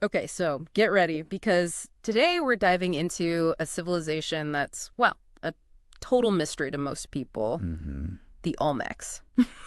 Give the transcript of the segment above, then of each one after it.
Okay, so get ready because today we're diving into a civilization that's, well, a total mystery to most people, Hmm. the Olmecs.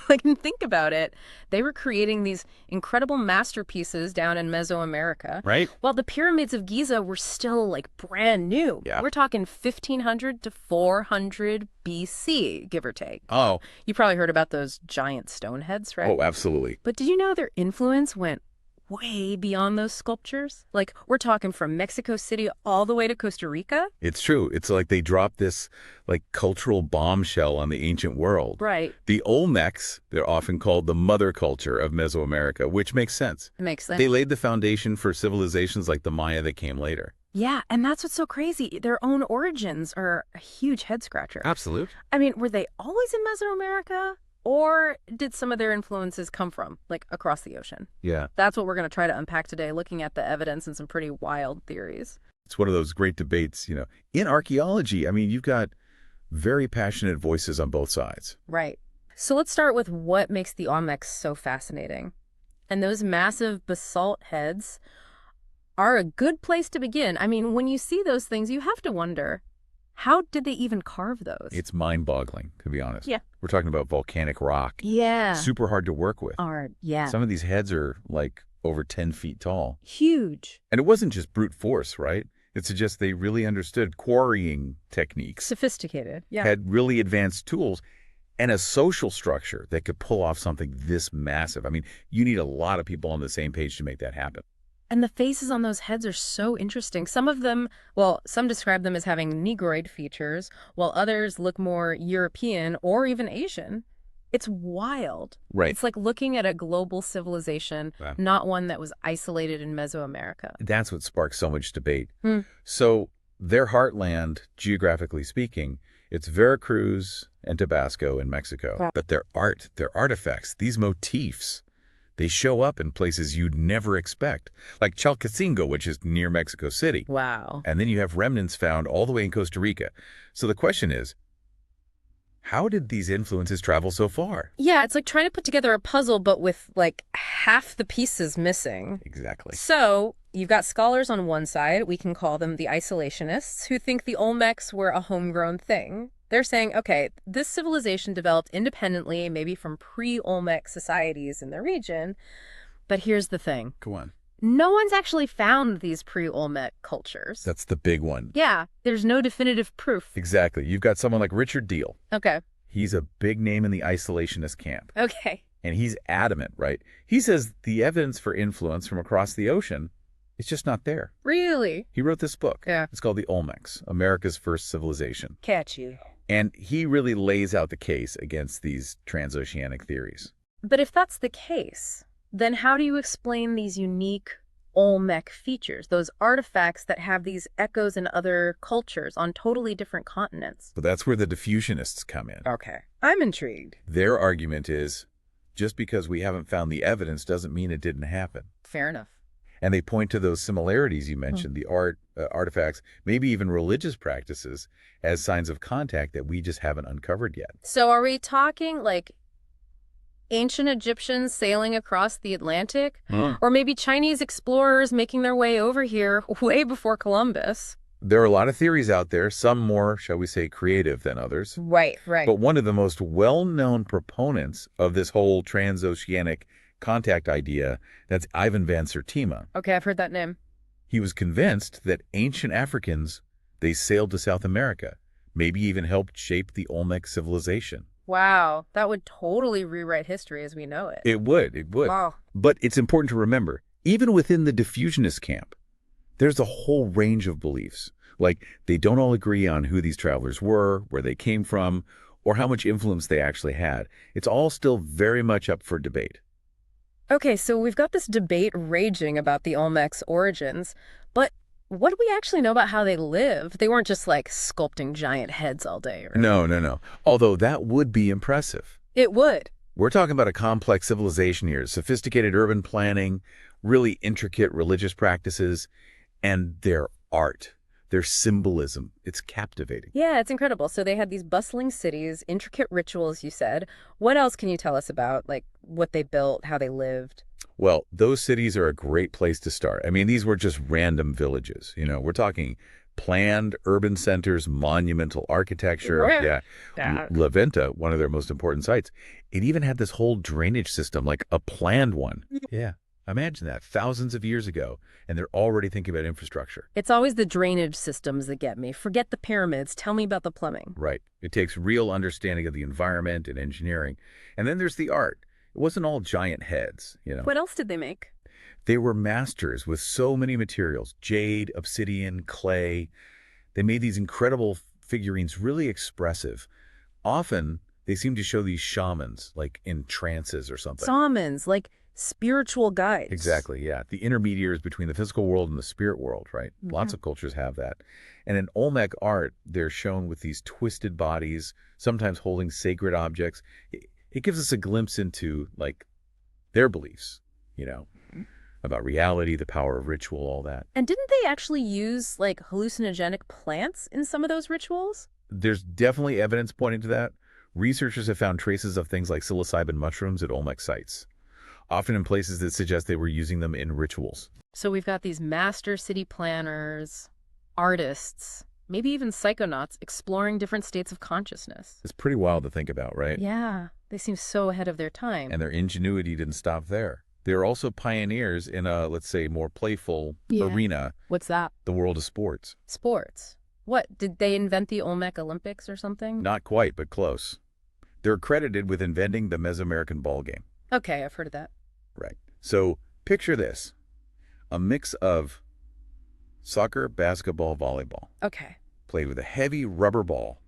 Like, and think about it. They were creating these incredible masterpieces down in Mesoamerica, Right? while the pyramids of Giza were still like brand new. Yeah. We're talking 1500 to 400 BC, give or take. Oh, You probably heard about those giant stone heads, right? oh, absolutely. But did you know their influence went way beyond those sculptures? Like, we're talking from Mexico City all the way to Costa Rica? It's true. It's like they dropped this like cultural bombshell on the ancient world. Right. The Olmecs, they're often called the mother culture of Mesoamerica, which makes sense. It makes sense. They laid the foundation for civilizations like the Maya that came later. Yeah, and that's what's so crazy. Their own origins are a huge head scratcher. Absolute. I mean, were they always in Mesoamerica? Or did some of their influences come from, like, across the ocean? Yeah. That's what we're going to try to unpack today, looking at the evidence and some pretty wild theories. It's one of those great debates, In archaeology, I mean, you've got very passionate voices on both sides. Right. So let's start with what makes the Olmecs so fascinating. And those massive basalt heads are a good place to begin. I mean, when you see those things, you have to wonder, how did they even carve those? It's mind-boggling, to be honest. Yeah. We're talking about volcanic rock. Yeah. Super hard to work with. Yeah. Some of these heads are like over 10 feet tall. Huge. And it wasn't just brute force, right? It suggests they really understood quarrying techniques, Sophisticated. Yeah. had really advanced tools, and a social structure that could pull off something this massive. I mean, you need a lot of people on the same page to make that happen. And the faces on those heads are so interesting. Some of them, well, some describe them as having Negroid features, while others look more European or even Asian. It's wild. Right. It's like looking at a global civilization, Wow. not one that was isolated in Mesoamerica. That's what sparks so much debate. Hmm. So their heartland, geographically speaking, it's Veracruz and Tabasco in Mexico. Wow. But their art, their artifacts, these motifs, they show up in places you'd never expect, like Chalcacingo, which is near Mexico City. Wow. And then you have remnants found all the way in Costa Rica. So the question is, how did these influences travel so far? Yeah, it's like trying to put together a puzzle, but with like half the pieces missing. Exactly. So you've got scholars on one side, we can call them the isolationists, who think the Olmecs were a homegrown thing. They're saying, okay, this civilization developed independently, maybe from pre-Olmec societies in the region. But here's the thing. Go on. No one's actually found these pre-Olmec cultures. That's the big one. Yeah, there's no definitive proof. Exactly. You've got someone like Richard Deal. Okay. He's a big name in the isolationist camp. Okay. And he's adamant, right? He says the evidence for influence from across the ocean is just not there. Really? He wrote this book. Yeah. It's called The Olmecs, America's First Civilization. Catch you. And he really lays out the case against these transoceanic theories. But if that's the case, then how do you explain these unique Olmec features, those artifacts that have these echoes in other cultures on totally different continents? So that's where the diffusionists come in. Okay. I'm intrigued. Their argument is, just because we haven't found the evidence doesn't mean it didn't happen. Fair enough. And they point to those similarities you mentioned, the artifacts, maybe even religious practices, as signs of contact that we just haven't uncovered yet. So are we talking like ancient Egyptians sailing across the Atlantic? Or maybe Chinese explorers making their way over here way before Columbus? There are a lot of theories out there, some more, shall we say, creative than others. Right. But one of the most well-known proponents of this whole transoceanic contact idea, that's Ivan van Sertima. Okay, I've heard that name. He was convinced that ancient Africans, they sailed to South America, maybe even helped shape the Olmec civilization. Wow, that would totally rewrite history as we know it. It would. Wow. But it's important to remember, even within the diffusionist camp, there's a whole range of beliefs. Like, they don't all agree on who these travelers were, where they came from, or how much influence they actually had. It's all still very much up for debate. Okay, so we've got this debate raging about the Olmecs' origins, but what do we actually know about how they lived? They weren't just like sculpting giant heads all day. Right? No. Although that would be impressive. It would. We're talking about a complex civilization here, sophisticated urban planning, really intricate religious practices, and their art, their symbolism. It's captivating. Yeah, it's incredible. So they had these bustling cities, intricate rituals, you said. What else can you tell us about, like, what they built, how they lived? Well, those cities are a great place to start. I mean, these were just random villages. We're talking planned urban centers, monumental architecture. Where? Yeah. That. La Venta, one of their most important sites, it even had this whole drainage system, like a planned one. Yeah. Imagine that, thousands of years ago, and they're already thinking about infrastructure. It's always the drainage systems that get me. Forget the pyramids. Tell me about the plumbing. Right. It takes real understanding of the environment and engineering. And then there's the art. It wasn't all giant heads. What else did they make? They were masters with so many materials, jade, obsidian, clay. They made these incredible figurines really expressive. Often, they seem to show these shamans, like in trances or something. Shamans, like spiritual guides. Exactly, yeah. The intermediaries between the physical world and the spirit world, right? Lots of cultures have that. And in Olmec art, they're shown with these twisted bodies, sometimes holding sacred objects. It gives us a glimpse into, like, their beliefs, you know, about reality, the power of ritual, all that. And didn't they actually use, like, hallucinogenic plants in some of those rituals? There's definitely evidence pointing to that. Researchers have found traces of things like psilocybin mushrooms at Olmec sites, often in places that suggest they were using them in rituals. So we've got these master city planners, artists, maybe even psychonauts exploring different states of consciousness. It's pretty wild to think about, right? Yeah, they seem so ahead of their time. And their ingenuity didn't stop there. They were also pioneers in a, let's say, more playful arena, What's that? the world of sports. Sports. What, did they invent the Olmec Olympics or something? Not quite, but close. They're credited with inventing the Mesoamerican ball game. Okay, I've heard of that. Right. So picture this, a mix of soccer, basketball, volleyball, Okay. played with a heavy rubber ball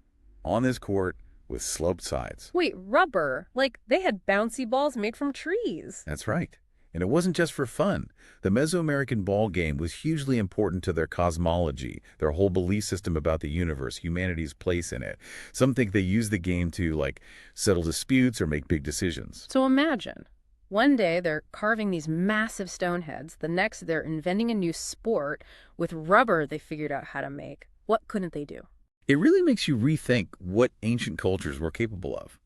on this court with sloped sides. Wait, rubber? Like, they had bouncy balls made from trees. That's right. And it wasn't just for fun. The Mesoamerican ball game was hugely important to their cosmology, their whole belief system about the universe, humanity's place in it. Some think they used the game to, like, settle disputes or make big decisions. So imagine, one day they're carving these massive stone heads. The next, they're inventing a new sport with rubber they figured out how to make. What couldn't they do? It really makes you rethink what ancient cultures were capable of.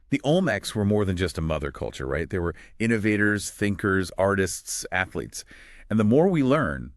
The Olmecs were more than just a mother culture, right? They were innovators, thinkers, artists, athletes. And the more we learn,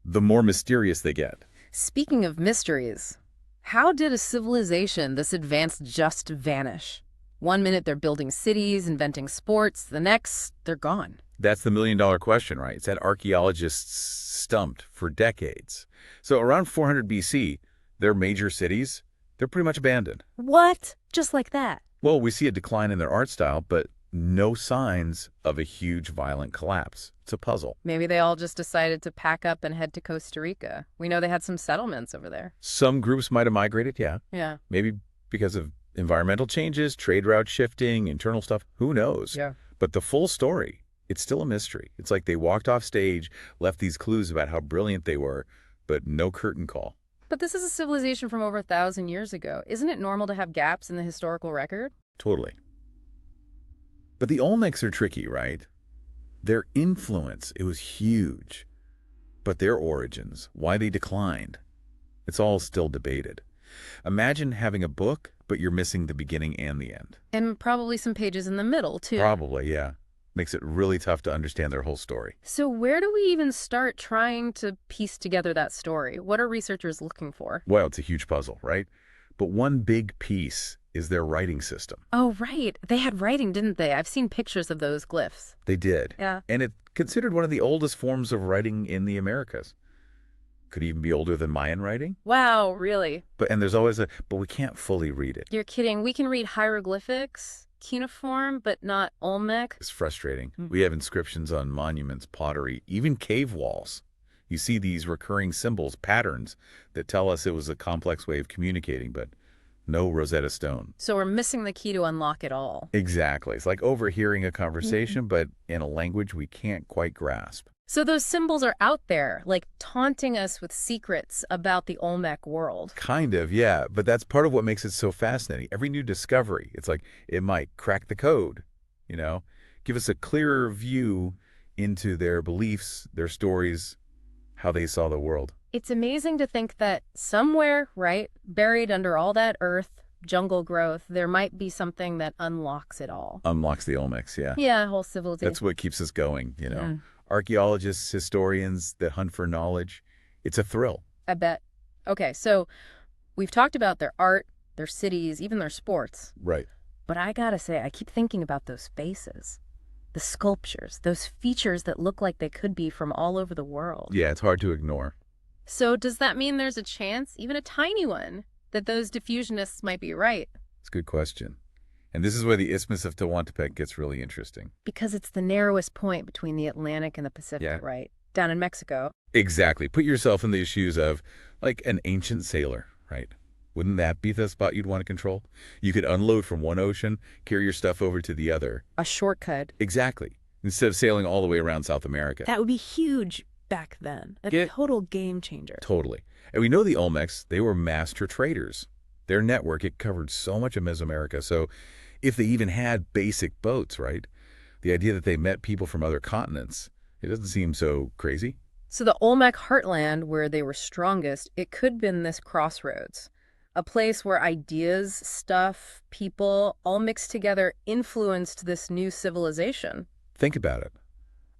the more mysterious they get. Speaking of mysteries, how did a civilization this advanced just vanish? One minute they're building cities, inventing sports, the next, they're gone. That's the million-dollar question, right? It's had archaeologists stumped for decades. So around 400 BC, their major cities, they're pretty much abandoned. What? Just like that? Well, we see a decline in their art style, but no signs of a huge violent collapse. It's a puzzle. Maybe they all just decided to pack up and head to Costa Rica. We know they had some settlements over there. Some groups might have migrated, yeah. Yeah. Maybe because of environmental changes, trade route shifting, internal stuff. Who knows? Yeah. But the full story, it's still a mystery. It's like they walked off stage, left these clues about how brilliant they were, but no curtain call. But this is a civilization from over 1,000 years ago. Isn't it normal to have gaps in the historical record? Totally. But the Olmecs are tricky, right? Their influence, it was huge. But their origins, why they declined, it's all still debated. Imagine having a book, but you're missing the beginning and the end. And probably some pages in the middle, too. Probably, yeah. Makes it really tough to understand their whole story. So where do we even start trying to piece together that story? What are researchers looking for? Well, it's a huge puzzle, right? But one big piece is their writing system. Oh, right. They had writing, didn't they? I've seen pictures of those glyphs. They did. Yeah. And it's considered one of the oldest forms of writing in the Americas. Could even be older than Mayan writing. Wow, really? And there's always but we can't fully read it. You're kidding. We can read hieroglyphics, cuneiform, but not Olmec. It's frustrating. We have inscriptions on monuments, pottery, even cave walls. You see these recurring symbols, patterns, that tell us it was a complex way of communicating, but no Rosetta Stone. So we're missing the key to unlock it all. Exactly. It's like overhearing a conversation, but in a language we can't quite grasp. So those symbols are out there, like taunting us with secrets about the Olmec world. Kind of, yeah. But that's part of what makes it so fascinating. Every new discovery, it's like it might crack the code, give us a clearer view into their beliefs, their stories, how they saw the world. It's amazing to think that somewhere, right, buried under all that earth, jungle growth, there might be something that unlocks it all. Unlocks the Olmecs, yeah. Yeah, whole civilization. That's what keeps us going. Yeah, Archaeologists, historians that hunt for knowledge, it's a thrill. I bet. Okay, so we've talked about their art, their cities, even their sports. Right. But I gotta say, I keep thinking about those faces, the sculptures, those features that look like they could be from all over the world. Yeah, it's hard to ignore. So does that mean there's a chance, even a tiny one, that those diffusionists might be right? It's a good question. And this is where the Isthmus of Tehuantepec gets really interesting. Because it's the narrowest point between the Atlantic and the Pacific, Yeah. right? Down in Mexico. Exactly. Put yourself in the shoes of, like, an ancient sailor, right? Wouldn't that be the spot you'd want to control? You could unload from one ocean, carry your stuff over to the other. A shortcut. Exactly. Instead of sailing all the way around South America. That would be huge back then. A Yeah. total game changer. Totally. And we know the Olmecs, they were master traders. Their network, it covered so much of Mesoamerica. So if they even had basic boats, right? The idea that they met people from other continents, it doesn't seem so crazy. So the Olmec heartland, where they were strongest, it could have been this crossroads. A place where ideas, stuff, people, all mixed together influenced this new civilization. Think about it.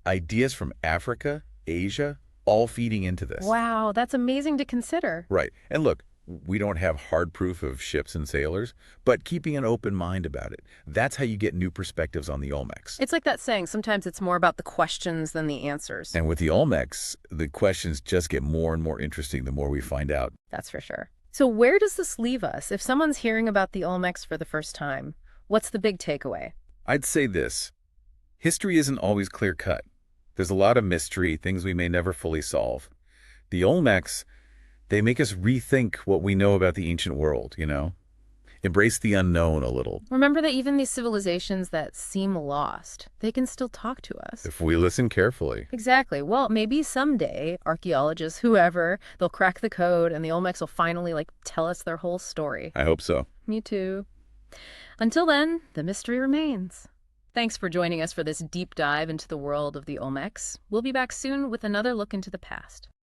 Ideas from Africa, Asia, all feeding into this. Wow, that's amazing to consider. Right. And look, we don't have hard proof of ships and sailors, but keeping an open mind about it. That's how you get new perspectives on the Olmecs. It's like that saying, sometimes it's more about the questions than the answers. And with the Olmecs, the questions just get more and more interesting the more we find out. That's for sure. So where does this leave us? If someone's hearing about the Olmecs for the first time, what's the big takeaway? I'd say this. History isn't always clear-cut. There's a lot of mystery, things we may never fully solve. The Olmecs, they make us rethink what we know about the ancient world. Embrace the unknown a little. Remember that even these civilizations that seem lost, they can still talk to us. If we listen carefully. Exactly. Well, maybe someday, archaeologists, whoever, they'll crack the code and the Olmecs will finally, tell us their whole story. I hope so. Me too. Until then, the mystery remains. Thanks for joining us for this deep dive into the world of the Olmecs. We'll be back soon with another look into the past.